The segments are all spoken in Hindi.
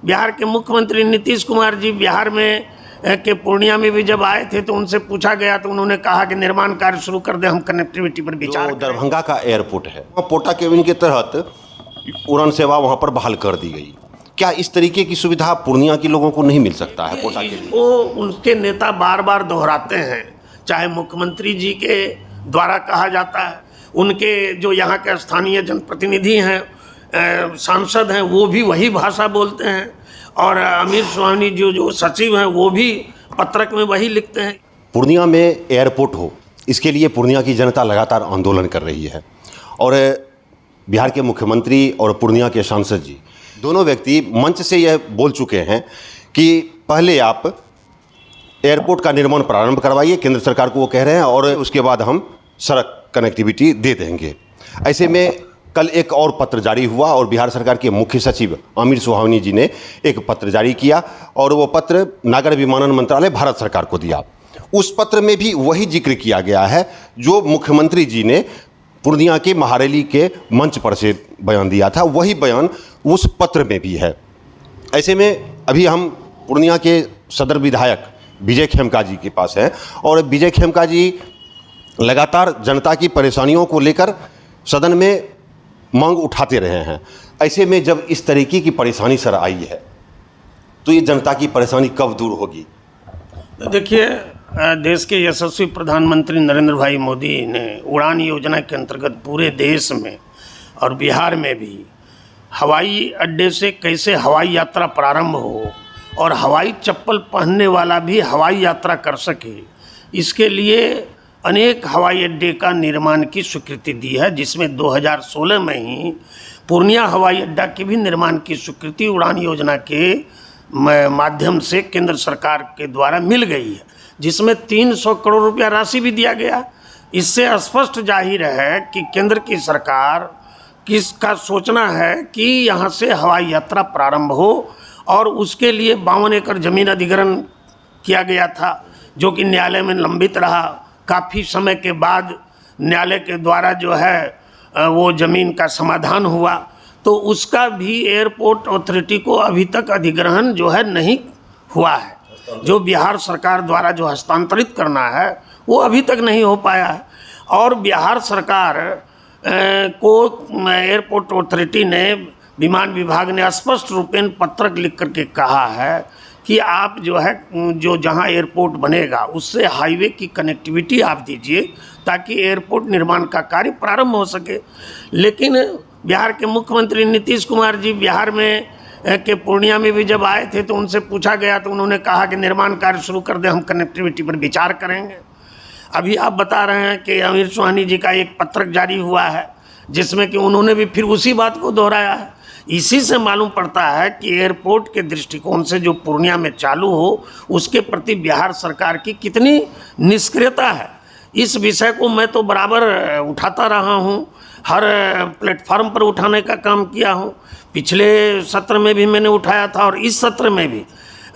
बिहार के मुख्यमंत्री नीतीश कुमार जी बिहार में के पूर्णिया में भी जब आए थे तो उनसे पूछा गया तो उन्होंने कहा कि निर्माण कार्य शुरू कर दे, हम कनेक्टिविटी पर विचार करें। दरभंगा का एयरपोर्ट है, पोटा केबिन के तहत उड़ान सेवा वहां पर बहाल कर दी गई। क्या इस तरीके की सुविधा पूर्णिया के लोगों को नहीं मिल सकता है? पोटा केबिन वो उनके नेता बार बार दोहराते हैं, चाहे मुख्यमंत्री जी के द्वारा कहा जाता है, उनके जो यहाँ के स्थानीय जनप्रतिनिधि हैं, सांसद हैं, वो भी वही भाषा बोलते हैं, और अमीर सुहानी जो सचिव हैं वो भी पत्रक में वही लिखते हैं। पूर्णिया में एयरपोर्ट हो, इसके लिए पूर्णिया की जनता लगातार आंदोलन कर रही है, और बिहार के मुख्यमंत्री और पूर्णिया के सांसद जी दोनों व्यक्ति मंच से यह बोल चुके हैं कि पहले आप एयरपोर्ट का निर्माण प्रारंभ करवाइए, केंद्र सरकार को वो कह रहे हैं, और उसके बाद हम सड़क कनेक्टिविटी दे देंगे। ऐसे में कल एक और पत्र जारी हुआ और बिहार सरकार के मुख्य सचिव अमीर सुहानी जी ने एक पत्र जारी किया, और वो पत्र नागर विमानन मंत्रालय भारत सरकार को दिया। उस पत्र में भी वही जिक्र किया गया है जो मुख्यमंत्री जी ने पूर्णिया के महारैली के मंच पर से बयान दिया था, वही बयान उस पत्र में भी है। ऐसे में अभी हम पूर्णिया के सदर विधायक विजय खेमका जी के पास हैं, और विजय खेमका जी लगातार जनता की परेशानियों को लेकर सदन में मांग उठाते रहे हैं। ऐसे में जब इस तरीके की परेशानी सर आई है तो ये जनता की परेशानी कब दूर होगी? देखिए, देश के यशस्वी प्रधानमंत्री नरेंद्र भाई मोदी ने उड़ान योजना के अंतर्गत पूरे देश में और बिहार में भी हवाई अड्डे से कैसे हवाई यात्रा प्रारंभ हो और हवाई चप्पल पहनने वाला भी हवाई यात्रा कर सके, इसके लिए अनेक हवाई अड्डे का निर्माण की स्वीकृति दी है, जिसमें 2016 में ही पूर्णिया हवाई अड्डा के भी निर्माण की स्वीकृति उड़ान योजना के माध्यम से केंद्र सरकार के द्वारा मिल गई है, जिसमें 300 करोड़ रुपया राशि भी दिया गया। इससे स्पष्ट जाहिर है कि केंद्र की सरकार किसका सोचना है कि यहाँ से हवाई यात्रा प्रारंभ हो, और उसके लिए 52 एकड़ जमीन अधिग्रहण किया गया था, जो कि न्यायालय में लंबित रहा। काफ़ी समय के बाद न्यायालय के द्वारा जो है वो ज़मीन का समाधान हुआ, तो उसका भी एयरपोर्ट अथॉरिटी को अभी तक अधिग्रहण जो है नहीं हुआ है। जो बिहार सरकार द्वारा जो हस्तांतरित करना है वो अभी तक नहीं हो पाया है, और बिहार सरकार को एयरपोर्ट अथॉरिटी ने, विमान विभाग ने स्पष्ट रूपेण पत्रक लिख करके कहा है कि आप जो है जो जहां एयरपोर्ट बनेगा उससे हाईवे की कनेक्टिविटी आप दीजिए ताकि एयरपोर्ट निर्माण का कार्य प्रारंभ हो सके। लेकिन बिहार के मुख्यमंत्री नीतीश कुमार जी बिहार में के पूर्णिया में भी जब आए थे तो उनसे पूछा गया तो उन्होंने कहा कि निर्माण कार्य शुरू कर दे, हम कनेक्टिविटी पर विचार करेंगे। अभी आप बता रहे हैं कि अमीर सुहानी जी का एक पत्रक जारी हुआ है जिसमें कि उन्होंने भी फिर उसी बात को दोहराया है। इसी से मालूम पड़ता है कि एयरपोर्ट के दृष्टिकोण से जो पूर्णिया में चालू हो उसके प्रति बिहार सरकार की कितनी निष्क्रियता है। इस विषय को मैं तो बराबर उठाता रहा हूँ, हर प्लेटफार्म पर उठाने का काम किया हूँ। पिछले सत्र में भी मैंने उठाया था और इस सत्र में भी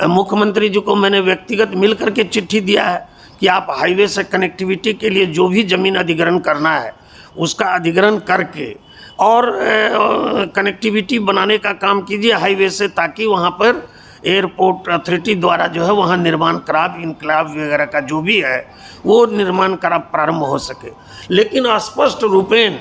मुख्यमंत्री जी को मैंने व्यक्तिगत मिल करके चिट्ठी दिया है कि आप हाईवे से कनेक्टिविटी के लिए जो भी ज़मीन अधिग्रहण करना है उसका अधिग्रहण करके और कनेक्टिविटी बनाने का काम कीजिए हाईवे से, ताकि वहाँ पर एयरपोर्ट अथॉरिटी द्वारा जो है वहाँ निर्माण करार इनकलाब वगैरह का जो भी है वो निर्माण करार प्रारंभ हो सके। लेकिन स्पष्ट रूपेण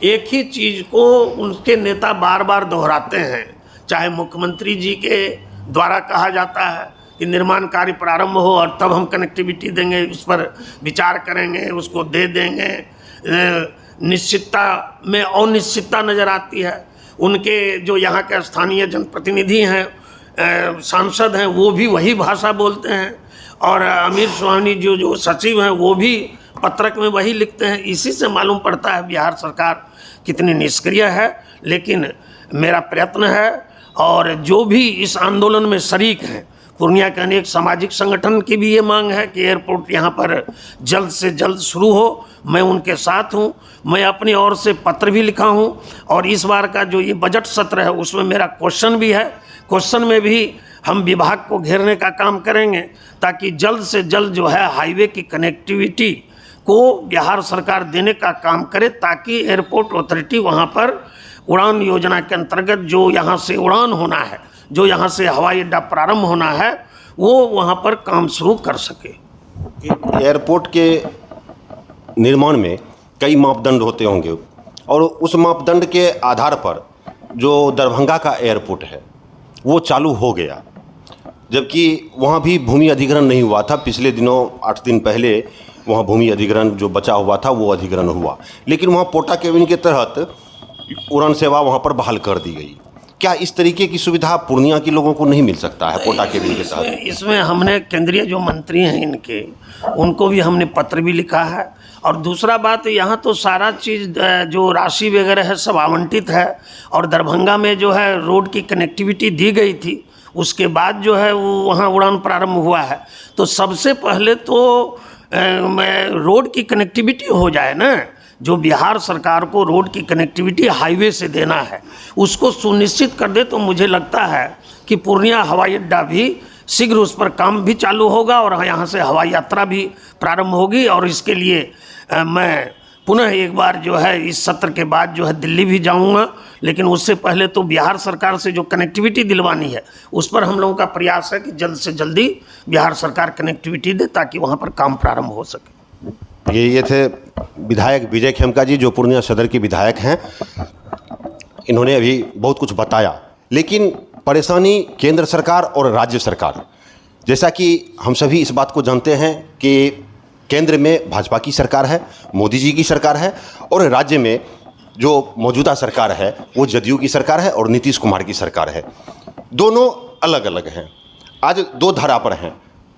एक ही चीज़ को उनके नेता बार बार दोहराते हैं, चाहे मुख्यमंत्री जी के द्वारा कहा जाता है कि निर्माण कार्य प्रारंभ हो और तब हम कनेक्टिविटी देंगे, उस पर विचार करेंगे, उसको दे देंगे। निश्चितता में अनिश्चितता नज़र आती है। उनके जो यहाँ के स्थानीय जनप्रतिनिधि हैं, सांसद हैं, वो भी वही भाषा बोलते हैं, और अमीर सुहानी जो सचिव हैं वो भी पत्रक में वही लिखते हैं। इसी से मालूम पड़ता है बिहार सरकार कितनी निष्क्रिय है। लेकिन मेरा प्रयत्न है, और जो भी इस आंदोलन में शरीक हैं, पूर्णिया के अनेक सामाजिक संगठन की भी ये मांग है कि एयरपोर्ट यहाँ पर जल्द से जल्द शुरू हो। मैं उनके साथ हूँ। मैं अपनी ओर से पत्र भी लिखा हूँ, और इस बार का जो ये बजट सत्र है उसमें मेरा क्वेश्चन भी है। क्वेश्चन में भी हम विभाग को घेरने का काम करेंगे ताकि जल्द से जल्द जो है हाईवे की कनेक्टिविटी को बिहार सरकार देने का काम करे, ताकि एयरपोर्ट अथॉरिटी वहाँ पर उड़ान योजना के अंतर्गत जो यहाँ से उड़ान होना है जो यहाँ से हवाई अड्डा प्रारंभ होना है वो वहाँ पर काम शुरू कर सके। एयरपोर्ट के निर्माण में कई मापदंड होते होंगे और उस मापदंड के आधार पर जो दरभंगा का एयरपोर्ट है वो चालू हो गया, जबकि वहाँ भी भूमि अधिग्रहण नहीं हुआ था। पिछले दिनों 8 दिन पहले वहाँ भूमि अधिग्रहण जो बचा हुआ था वो अधिग्रहण हुआ, लेकिन वहाँ पोटा केबिन के तहत उड़ान सेवा वहाँ पर बहाल कर दी गई। क्या इस तरीके की सुविधा पूर्णिया के लोगों को नहीं मिल सकता है पोटा केबिन के तहत? इसमें हमने केंद्रीय जो मंत्री हैं इनके, उनको भी हमने पत्र भी लिखा है। और दूसरा बात, यहाँ तो सारा चीज़ जो राशि वगैरह है सब आवंटित है और दरभंगा में जो है रोड की कनेक्टिविटी दी गई थी, उसके बाद जो है वो वहाँ उड़ान प्रारंभ हुआ है। तो सबसे पहले तो रोड की कनेक्टिविटी हो जाए ना, जो बिहार सरकार को रोड की कनेक्टिविटी हाईवे से देना है उसको सुनिश्चित कर दे तो मुझे लगता है कि पूर्णिया हवाई अड्डा भी शीघ्र उस पर काम भी चालू होगा और यहाँ से हवाई यात्रा भी प्रारंभ होगी। और इसके लिए मैं पुनः एक बार जो है इस सत्र के बाद जो है दिल्ली भी जाऊंगा, लेकिन उससे पहले तो बिहार सरकार से जो कनेक्टिविटी दिलवानी है उस पर हम लोगों का प्रयास है कि जल्द से जल्दी बिहार सरकार कनेक्टिविटी दे ताकि वहाँ पर काम प्रारंभ हो सके। ये थे विधायक विजय खेमका जी जो पूर्णिया सदर के विधायक हैं। इन्होंने अभी बहुत कुछ बताया, लेकिन परेशानी केंद्र सरकार और राज्य सरकार, जैसा कि हम सभी इस बात को जानते हैं कि केंद्र में भाजपा की सरकार है, मोदी जी की सरकार है, और राज्य में जो मौजूदा सरकार है वो जदयू की सरकार है और नीतीश कुमार की सरकार है। दोनों अलग अलग हैं, आज दो धारा पर हैं।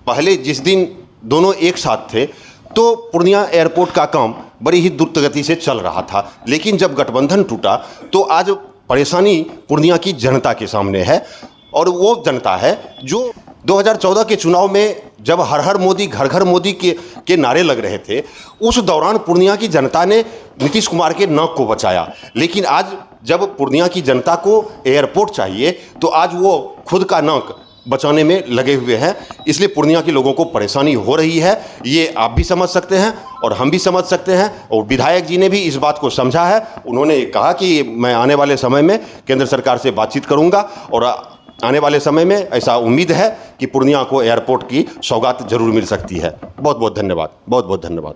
पहले जिस दिन दोनों एक साथ थे तो पूर्णिया एयरपोर्ट का काम बड़ी ही द्रुत गति से चल रहा था, लेकिन जब गठबंधन टूटा तो आज परेशानी पूर्णिया की जनता के सामने है। और वो जनता है जो 2014 के चुनाव में जब हर हर मोदी घर घर मोदी के नारे लग रहे थे, उस दौरान पूर्णिया की जनता ने नीतीश कुमार के नाक को बचाया। लेकिन आज जब पूर्णिया की जनता को एयरपोर्ट चाहिए तो आज वो खुद का नाक बचाने में लगे हुए हैं। इसलिए पूर्णिया के लोगों को परेशानी हो रही है, ये आप भी समझ सकते हैं और हम भी समझ सकते हैं। और विधायक जी ने भी इस बात को समझा है। उन्होंने कहा कि मैं आने वाले समय में केंद्र सरकार से बातचीत करूंगा और आने वाले समय में ऐसा उम्मीद है कि पूर्णिया को एयरपोर्ट की सौगात जरूर मिल सकती है। बहुत बहुत धन्यवाद, बहुत बहुत धन्यवाद।